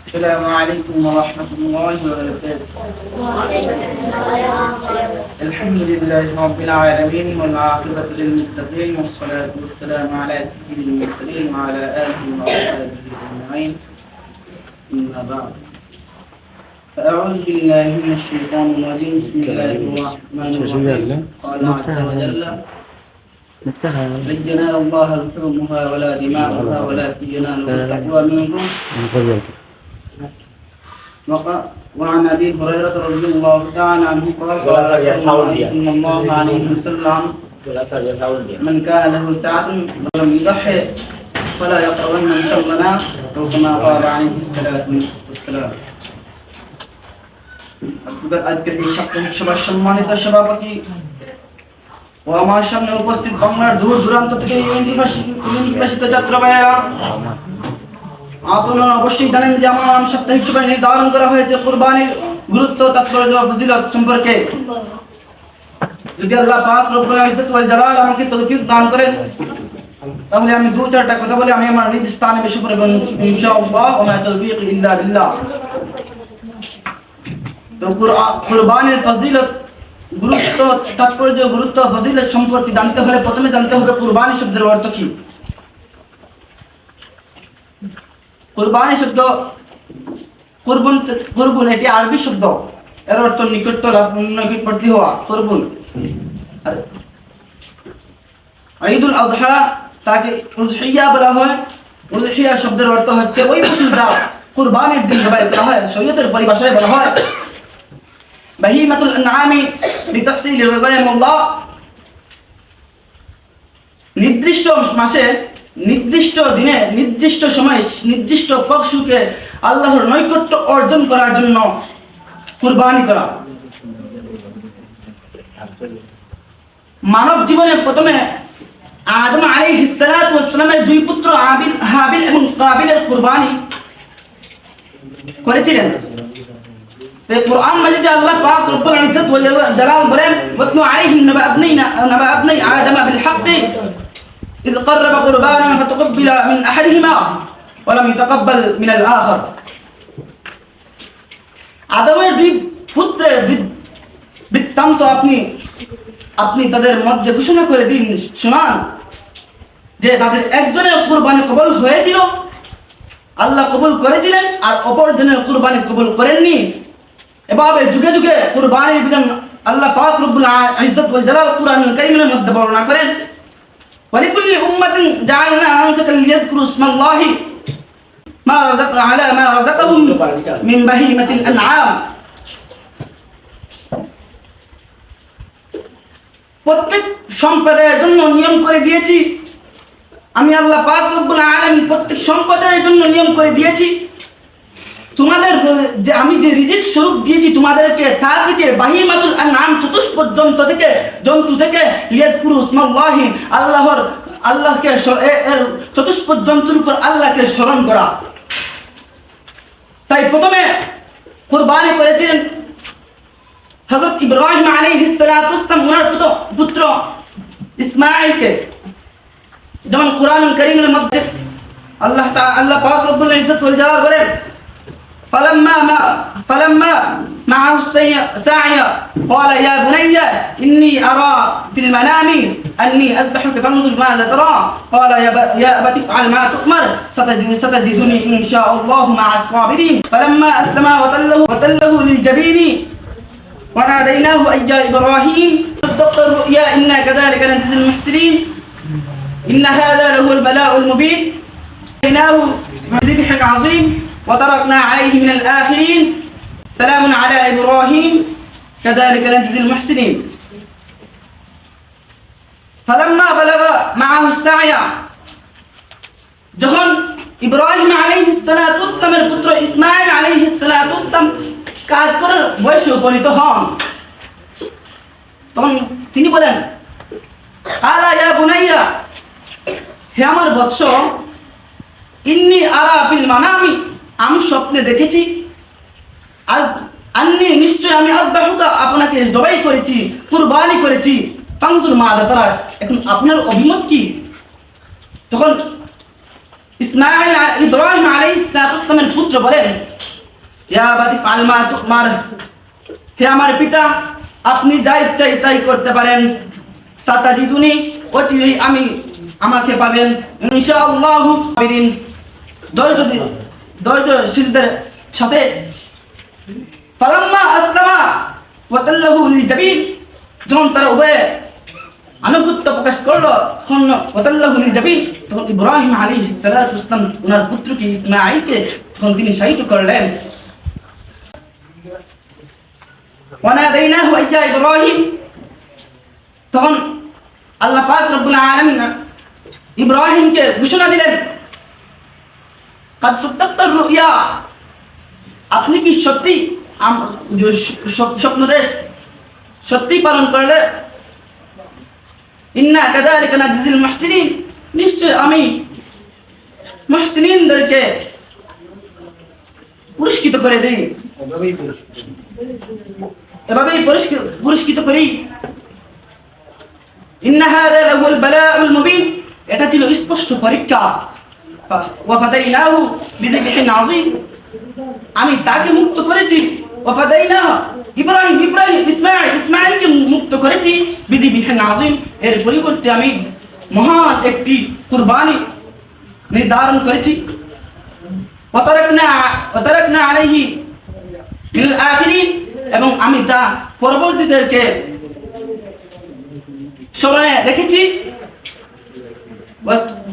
السلام عليكم ورحمة الله وبركاته. الحمد لله رب العالمين والعاقبة للمتقين والصلاة والسلام على سيد المرسلين وعلى آله وصحبه أجمعين. أما بعد فأعوذ بالله من الشيطان الرجيم. بسم الله الرحمن الرحيم. قال عز وجل: لن ينال الله لحومها ولا دماؤها ولكن يناله التقوى منكم. وعن ابي هريره رضي الله تعالى عنه قال قال صلى الله عليه وسلم: من كان له سعة ولم يضحي فلا يقربن مصلنا أو كما قال عليه الصلاة والسلام. আজকের এই সাপ্তাহিক সভার সম্মানিত সভাপতি ও আমার সামনে উপস্থিত বাংলার দূর দূরান্ত থেকে নির্বাসিত যাত্রা ভাইয়েরা, আপনারা অবশ্যই জানেন যে আমার সাপ্তাহিক সভায় নির্ধারণ করা হয়েছে কুরবানির গুরুত্ব, তাৎপর্য ও ফজিলত সম্পর্কে। যদি আল্লাহ পাক রব্বুল ইজ্জত ওয়াল জালাল আমাকে তৌফিক দান করেন, তাহলে আমি দু চারটা কথা বলে আমি আমার নিজ স্থানে বসে পড়ব ইনশাআল্লাহ। ওয়া মা তৌফিক ইল্লা বিল্লাহ। তো কুরবানির ফজিলত, গুরুত্ব, তাৎপর্য, গুরুত্ব, ফজিলত সম্পর্কে জানতে হলে প্রথমে জানতে হবে কুরবানি শব্দের অর্থ কি। কুরবানি শব্দ কুরবুন এটি আরবি শব্দ, এর অর্থ নিকটবর্তী হওয়া, কুরবুন। ঈদুল আযহা তাকে উযহিয়া বলা হয়। উযহিয়া শব্দের অর্থ হচ্ছে ওই পশু যা কুরবানির দিন জবাই করা হয়। শরীয়তের পরিভাষায় বলা হয় বাহিমাতুল আনআমি লিতাহসিল রাযায়ামুল্লাহ। নির্দিষ্ট মাসে, নির্দিষ্ট দিনে, নির্দিষ্ট সময়ে, নির্দিষ্ট পশুকে আল্লাহর নৈকট্য অর্জন করার জন্য কুরবানি করা। মানব জীবনে প্রথমে আদম আলাইহিস সালাতু ওয়াস সালামের দুই পুত্র হাবিল এবং কাবিলের কুরবানি করেছিলেন। এই কুরআন মাজিদে আল্লাহ পাক রব্বুল ইজ্জত ওয়াল জালাল বলেন: ওয়াতলু আলাইহিম নাবা আবনাই আদম বিল হাক্কি إذ قرب قربانا فتقبل من أحدهما ولم يتقبل من الآخر। আদমের দুই পুত্রের বৃত্তান্ত আপনি তাদের মধ্যে ঘোষণা করে দিন, শোনান যে তাদের একজনের কুরবানি কবুল হয়েছিল, আল্লাহ কবুল করেছিলেন, আর অপরজনের কুরবানি কবুল করেননি। এভাবে যুগে যুগে কুরবানির বিধান আল্লাহ পাক রব্বুল ইজ্জত ওয়াল জালাল কুরআনুল কারীমের মধ্যে বর্ণনা করেন। ولكل أمة جعلنا منسكا ليذكروا اسم الله على ما رزقهم من بهيمة الأنعام। প্রত্যেক সম্প্রদায়ের জন্য নিয়ম করে দিয়েছি আমি আল্লাহ পাক রব্বুল আলামিন। প্রত্যেক সম্প্রদায়ের জন্য নিয়ম করে দিয়েছি তোমাদের যে আমি যে রিজিক স্বরূপ দিয়েছি তোমাদেরকে, তা থেকে বাহিমাতুল আনআম চতুষ্পদ জন্তু থেকে লিয়াযকুরু ইসমাল্লাহি আল্লাহকে এর চতুষ্পদ জন্তুর উপর আল্লাহকে স্মরণ করা। তাই প্রথমে কুরবানি করেছিলেন হযরত ইব্রাহিম আলাইহিস সালাতু ওয়াস সালাম, ওনার পুত্র ইসমাঈলকে। যেমন কুরআনুল কারীমের মধ্যে আল্লাহ পাক রব্বুল ইজ্জত ওয়াল জালাল বলেন: فلما معه السعي قال يا بني إني أرى في المنام أني أذبحك فانظر ماذا ترى قال يا أبت افعل ما تؤمر ستجدني إن شاء الله مع الصابرين فلما أسلما وتله للجبين وناديناه أي يا إبراهيم صدقت الرؤيا إنا كذلك نجزي المحسنين إن هذا لهو البلاء المبين وناديناه بذبح عظيم وتركنا عليه من الآخرين سلام على إبراهيم كذلك نجزي المحسنين فلما بلغ معه السعي যখন ইব্রাহিম আলাইহিস সালাতু ওয়াস সালামের পুত্র ইসমাঈল আলাইহিস সালাতু ওয়াস সালাম কাজ করার বয়সে উপনীত হন, তখন তিনি বলেন: আলা ইয়া বুনাইয়া, হে আমার বৎস, ইন্নী আরা ফিল মানামি, আমি স্বপ্নে দেখেছি, আন্নী নিশ্চয় আমি আযবাহুকা, আপনাকে জবাই করেছি, কুরবানি করেছি, ফানজুর মাযা তারা, এখন আপনার অভিমত কি? তখন ইব্রাহিম আলাইহিস সালামের পুত্র বলেন, ইয়া আবাতি ফাল মা তুমার, হে আমার পিতা আপনি যা ইচ্ছা তাই করতে পারেন, সাতাজিদুনি অচিরেই আমাকে পাবেন ইনশাআল্লাহু সাবিরিন। ধৈর্যশীলদের সাথে ফালাম্মা আসলামা ওয়া তাল্লাহু লিল জাবিন, যখন তারা উভয়ে আনুগত্য প্রকাশ করলো তখন ওয়া তাল্লাহু লিল জাবিন, তখন ইব্রাহিম আলাইহিস সালাম ওনার পুত্রকে ইসমাঈলকে তখন তিনি শায়িত করলেন। ওয়া নাদাইনাহু ইয়া ইব্রাহিম, তখন আল্লাহ পাক রব্বুল আলামিন ইব্রাহিমকে ঘোষণা দিলেন, কাদ সাদ্দাকতার রুইয়া, আপনি কি সত্যি স্বপ্নদেশ সত্যি পালন করলে? ইন্না কাযালিকা নাজজিল মুহসিনিন, নিশ্চয় আমি মুহসিনিনদেরকে পুরস্কৃত করে দেই, এভাবেই পুরস্কৃত করি। ইন্না হাযা লাহুল বালাউল মুবিন, এটা ছিল স্পষ্ট পরীক্ষা। ওয়া ফাদাইনাহু বিযিবহিন আযীম, আমি তাকে মুক্ত করেছি। ওয়া ফাদাইনাহু ইসমাঈলকে মুক্ত করেছি বিযিবহিন আযীম, এর পরিবর্তে আমি মহান একটি কুরবানি নির্ধারণ করেছি। ওয়া তারাকনা আলাইহি ফিল আখিরিন, এবং আমি তা পরবর্তীদেরকে স্মরণে রেখেছি।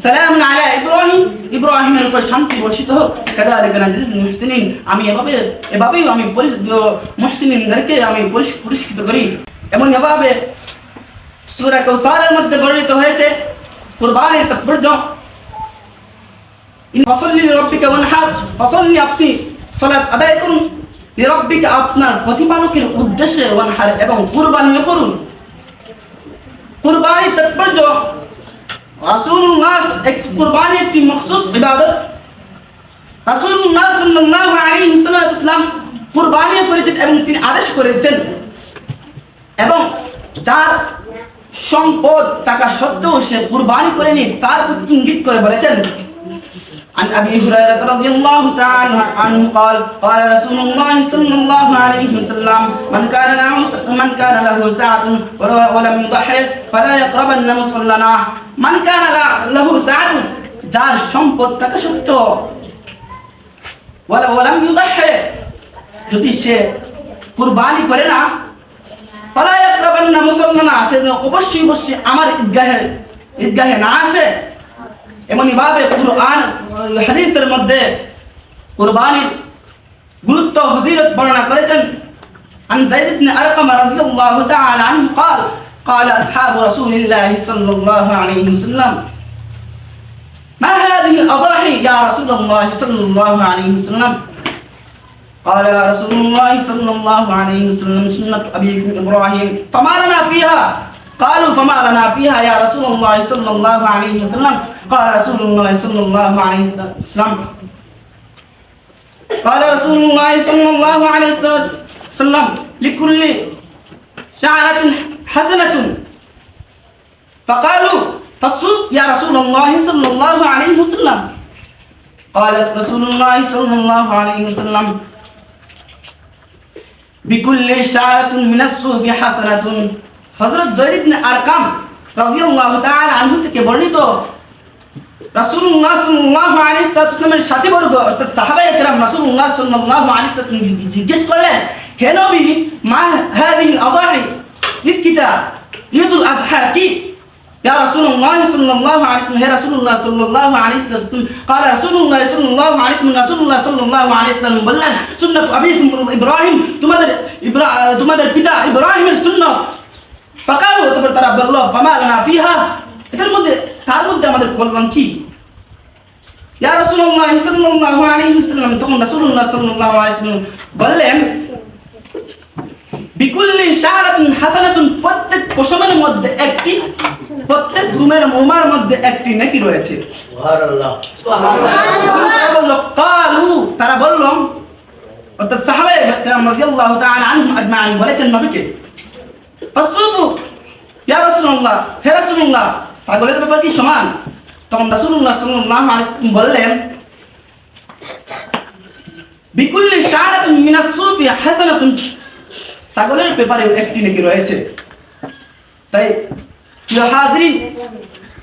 সালামুন আলা ইব্রাহিম, ইব্রাহিমের উপর শান্তি বর্ষিত হোক। কাযালিকা নাজজিল মুহসিনিন, আমি এভাবেই আমি মুহসিনিনদেরকে আমি পুরস্কৃত করি। এমন এভাবে সূরা কাউসারের মধ্যে বর্ণিত হয়েছে কুরবানির তাৎপর্য। ফাসাল্লি লিরাব্বিকা ওয়ানহার, ফাসাল্লি আপনি সালাত আদায় করুন, লিরাব্বিকা আপনার প্রতিপালকের উদ্দেশ্যে, ওয়ানহার এবং কুরবানিও করুন। কুরবানি তাৎপর্য, রাসূলুল্লাহ কুরবানি একটি মখসুস ইবাদত। রাসূলুল্লাহ সাল্লাল্লাহু আলাইহি ওয়াসাল্লাম কুরবানি করেছেন এবং তিনি আদেশ করেছেন, এবং যার সম্পদ টাকা সত্ত্বেও সে কুরবানি করেনি তার প্রতি ইঙ্গিত করে বলেছেন। عن أبي هريرة رضي الله تعالى عنه قال قال رسول الله صلى الله عليه وسلم من كان له ساعة ولم يضحي فلا يقربن مصلنا। من كان له ساعة, যার সম্পদ টাকা সত্ত্বেও ولم يضحي, যদি সে কুরবানি করে না, فلا يقربن مصلنا, সে অবশ্যই আমার ঈদগাহে না আসে। এমনই ভাবে কুরআন হাদিসের মধ্যে কুরবানির গুরুত্ব ফজিলত বর্ণনা করেছেন। عن زيد بن أرقم رضي الله تعالى عنه قال قال أصحاب رسول الله صلى الله عليه وسلم ما هذه الأضاحي يا رسول الله صلى الله عليه وسلم؟ قال يا رسول الله صلى الله عليه وسلم سنة أبيكم إبراهيم فما لنا فيها؟ قالوا فما لنا فيها يا رسول الله صلى الله عليه وسلم؟ قال رسول الله صلى الله عليه وسلم قال رسول الله صلى الله عليه وسلم لكل شعرة حسنة. فقالوا فالسوق يا رسول الله صلى الله عليه وسلم؟ قال رسول الله صلى الله عليه وسلم بكل شعرة من الصوف حسنة. হযরত যায়েদ ইবনে আরকাম রাদিয়াল্লাহু তাআলা আনহু থেকে বর্ণিত, রাসূলুল্লাহ সাল্লাল্লাহু আলাইহি ওয়াসাল্লামের সাথীবর্গ অর্থাৎ সাহাবায়ে কেরাম রাসূলুল্লাহ সাল্লাল্লাহু আলাইহি ওয়াসাল্লাম জিজ্ঞেস করলেন, হে নবী, মা হাযিহিল আদাহি, ঈদ কিতা, ঈদুল আযহা কি? ইয়া রাসূলুল্লাহ সাল্লাল্লাহু আলাইহি ওয়াসাল্লাম, হে রাসূলুল্লাহ সাল্লাল্লাহু আলাইহি ওয়াসাল্লাম, قال রাসূলুল্লাহ সাল্লাল্লাহু আলাইহি ওয়াসাল্লাম, রাসূলুল্লাহ সাল্লাল্লাহু আলাইহি ওয়াসাল্লাম বললেন, সুন্নাত আবিকুম ইব্রাহিম, তোমাদের পিতা ইব্রাহিমের সুন্নাত। ফাকালু, তারপর তারা বলল, ফামা লানা ফিহা, তার মধ্যে আমাদের কল্যাণ কি? ইয়া রাসূলুল্লাহ সাল্লাল্লাহু আলাইহি ওয়াসাল্লাম, তখন রাসূলুল্লাহ সাল্লাল্লাহু আলাইহি ওয়াসাল্লাম বললেন, বিকুল্লি শারাতুন হাসানাতুন, প্রত্যেক পশমের মধ্যে একটি, প্রত্যেক ঘুমের মোমার মধ্যে একটি নেকি রয়েছে। সুবহানাল্লাহ, সুবহানাল্লাহ। কালু, তারা বলল, অর্থাৎ সাহাবায়ে কেরাম রাদিয়াল্লাহু তাআলা আনহুম আজমাইন বলেছেন নবীকে, ফাসুবু ইয়া রাসূলুল্লাহ, হে রাসূলুল্লাহ, ছাগলের ব্যাপার কি সমান? তখন রাসূলুল্লাহ সাল্লাল্লাহু আলাইহি ওয়াসাল্লাম বললেন, বিকুল্লি শাআরাতিন মিনাস সুফি হাসানাতুন, ছাগলের ব্যাপারে একটি নেকি রয়েছে। তাই প্রিয় হাজিরিন,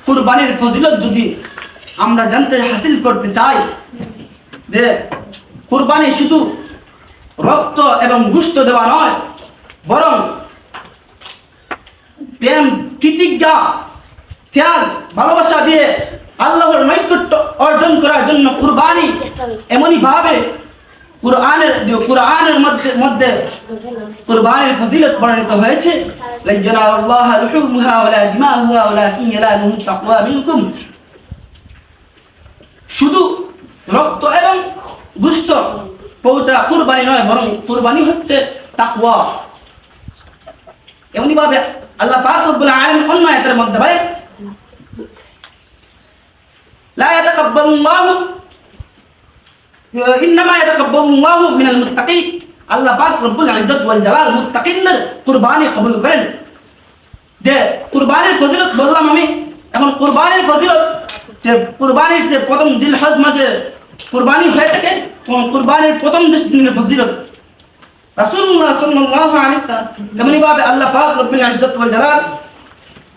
কুরবানির ফজিলত যদি আমরা জানতে হাসিল করতে চাই, যে কুরবানি শুধু রক্ত এবং গোশত দেওয়া নয়, বরং প্রেম, প্রতিজ্ঞা, ত্যাগ, ভালোবাসা দিয়ে আল্লাহর নৈকট্য অর্জন করার জন্য কুরবানি এমনই ভাবে কুরআনের মধ্যে কুরবানির ফজিলত বর্ণিত হয়েছে। লাইয়ানাল্লাহ লুহুমুহা ওয়ালা দিমাউহা ওয়ালাকিন ইয়ানালুহু তাকওয়া মিনকুম। শুধু রক্ত এবং গোশত পৌঁছা কুরবানি নয়, বরং কুরবানি হচ্ছে তাকওয়া। এমনি ভাবে আল্লাহ পাক রব্বুল আলামিন অন্য আয়াতের মধ্যে বলেন, লা ইয়াতাকাব্বালুল্লাহু ইন্নামা ইয়াতাকাব্বালুল্লাহু মিনাল মুত্তাকিন। আল্লাহ পাক রব্বুল ইজ্জত ওয়াল জালাল মুত্তাকিনদের কুরবানি কবুল করেন। যে কুরবানির ফজিলত বললাম আমি, এখন কুরবানির ফজিলত, যে কুরবানির যে প্রথম জিলহজ মাসে কুরবানি হয়ে থাকে, কুরবানির প্রথম দিনের ফজিলত রাসূলুল্লাহ সাল্লাল্লাহু আলাইহি ওয়াসাল্লাম যেমনি ভাবে আল্লাহ পাক রব্বুল ইজ্জত ওয়াল জালাল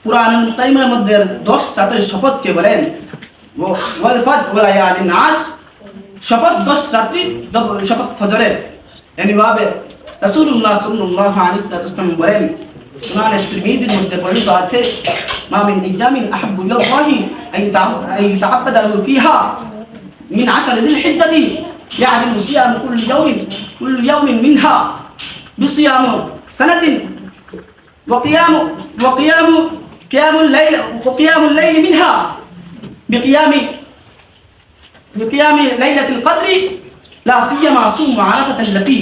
কুরআনুল কারীমের মধ্যে 10 রাতের শপথকে বলেন, ওয়াল ফাজর ওয়া লায়ালিন আশর, শপথ 10 রাত্রি, শপথ ফজরের। এমনি ভাবে রাসূলুল্লাহ সাল্লাল্লাহু আলাইহি ওয়াসাল্লাম বলেন, সুনান তিরমিজির মধ্যে বর্ণিত আছে, মা মিন ইয়ামিন আহাব্বু ইলাল্লাহি আন তাআব্বাদাহু ফিহা মিন 10 যিল হিজ্জাতি ইয়াদিলু সিয়ামু কুল্lu ইয়াউমিন মিনহা বিসিয়ামু সানাতিন ওয়া কিয়ামুল লাইল মিনহা বিকিয়ামি লাইলাতুল কদরি লা সিয়ামা সুম আরাফাত আল্লাতী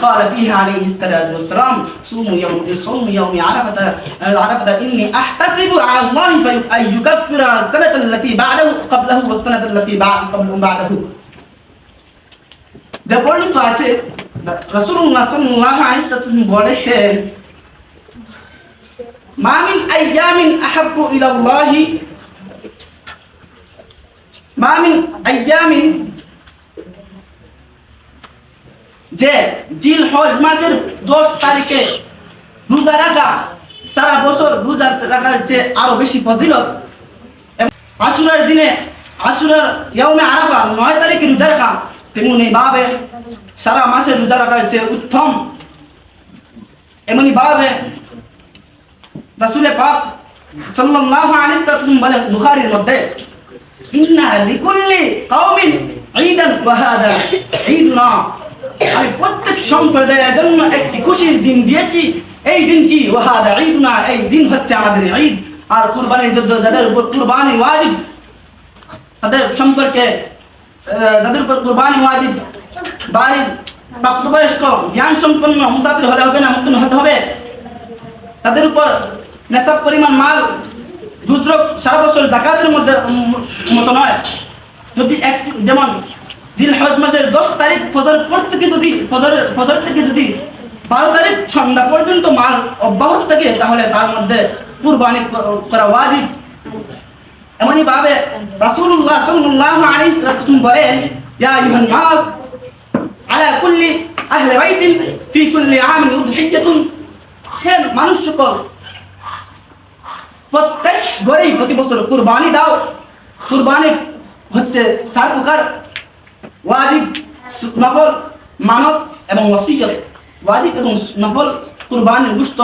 قال فيها عليه الصلاة والسلام صوم يوم عرفة إني أحتسب على الله أن يكفر السنة التي بعده قبله والسنة التي بعده। যে বর্ণিত আছে রাসূলুল্লাহ সাল্লাল্লাহু আলাইহি ওয়াসাল্লাম বলেছেন, মা মিন আইয়ামিন আহাব্বু ইলাল্লাহি, মা মিন আইয়ামিন, যে জিলহজ মাসের 10 তারিখে রোজা রাখা সারা বছর রোজা রাখার চেয়ে আরো বেশি ফজিলত। আশুরার দিনে, আশুরার ইয়াউমে আরাফা 9 তারিখে রোজা রাখা তেমনি ভাবে সারা মাসে রোজা রাখার চেয়ে উত্তম। এমনি ভাবে রাসূল পাক সাল্লাল্লাহু আলাইহি ওয়াসাল্লাম বলেন বুখারীর মধ্যে, ইন্না লিকুল্লি কওমিন ঈদান ওয়া হাদা ঈদুনা, আমি প্রত্যেক সম্প্রদায়ের জন্য একটি খুশির দিন দিয়েছি, এই দিন কি ওয়া হাদা ঈদুনা, এই দিন হচ্ছে আমাদের ঈদ। আর কুরবানির যুদ্ধ, যাদের উপর কুরবানি ওয়াজিব, তাদের সম্পর্কে, যাদের উপর কুরবানি ওয়াজিব, বালিগ, প্রাপ্তবয়স্ক, জ্ঞান সম্পন্ন, মুসাফির হলে হবে না, মুকিম হতে হবে, তাদের উপর নেশাব পরিমাণ মাল দুসরক সারা বছর যাকাতের মতো নয়। যদি যেমন জিলহজ মাসের 10 তারিখ ফজর থেকে যদি ফজর থেকে যদি 12 তারিখ সন্ধ্যা পর্যন্ত মাল অব্যাহত থাকে, তাহলে তার মধ্যে কুরবানি করা ওয়াজিব। এমনই ভাবে রাসূলুল্লাহ সাল্লাল্লাহু আলাইহি ওয়াসাল্লাম বলেন, ইয়া আইয়ুহান নাস আলা কুল্লি আহলি বাইতিন ফি কুল্লি আমিন উযহিয়াতুন, হে মানুষ সকল, প্রত্যেক ঘরেই প্রতি বছর কুরবানি দাও। কুরবানি হচ্ছে 4 প্রকার: ওয়াজিব, নফল, মানত এবং ওসিয়ত। ওয়াজিব এবং নফল কুরবানির গোশত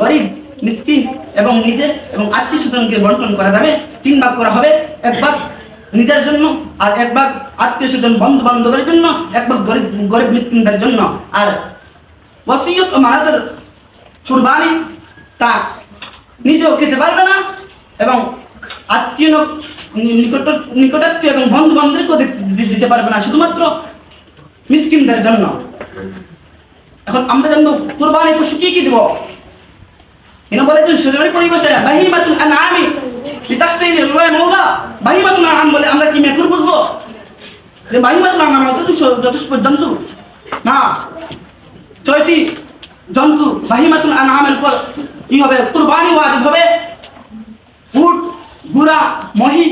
গরিব, মিসকিন এবং নিজে এবং আত্মীয়-স্বজনকে বন্টন করা যাবে। 3 ভাগ করা হবে, 1 ভাগ নিজের জন্য, আর 1 ভাগ আত্মীয়-স্বজন বন্ধু বান্ধবের জন্য, 1 ভাগ গরিব মিসকিনদের জন্য। আর ওসিয়ত ও মানাতের কুরবানি তা নিজেও খেতে পারবে না এবং আত্মীয় নিকটাত্মীয় এবং বন্ধু বান্ধবদেরকেও দিতে পারবে না, শুধুমাত্র মিসকিনদের জন্য। এখন আমরা জানবো কুরবানি পশু কি কি দিব। এরা বলেছেন শরীরের পরিবেশে বাহিমাতুল আনআমি লিতাহসিনি রুয়ায় মাওলা। বাহিমাতুল আনআম বলে আমরা কি মেকুর বুঝবো যে বাহিমাতুল আনআম তো যথেষ্ট জন্তু না, 6টি জন্তু বাহিমাতুল আনআমের উপর কি হবে কুরবানি ওয়াজিব হবে। উট, ঘোড়া, মহিষ,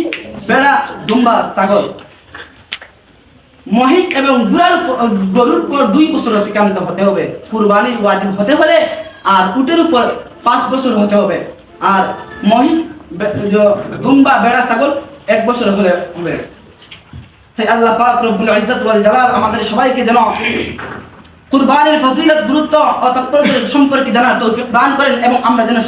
বেড়া, দুম্বা, ছাগল, মহিষ এবং গরুর উপর 2 বছর অতিক্রান্ত হতে হবে কুরবানির ওয়াজিব হতে হলে, আর উটের উপর 5 বছর হতে হবে, আর মহিষ, দুম্বা, বেড়া, ছাগল 1 বছর হলে হবে। তাই আল্লাহ পাক রব্বুল ইজ্জত ওয়াল জালাল আমাদের সবাইকে যেন কুরবানির ফজিলত, গুরুত্ব ও তাৎপর্য সম্পর্কে জানার তৌফিক দান করেন এবং আমরা যেন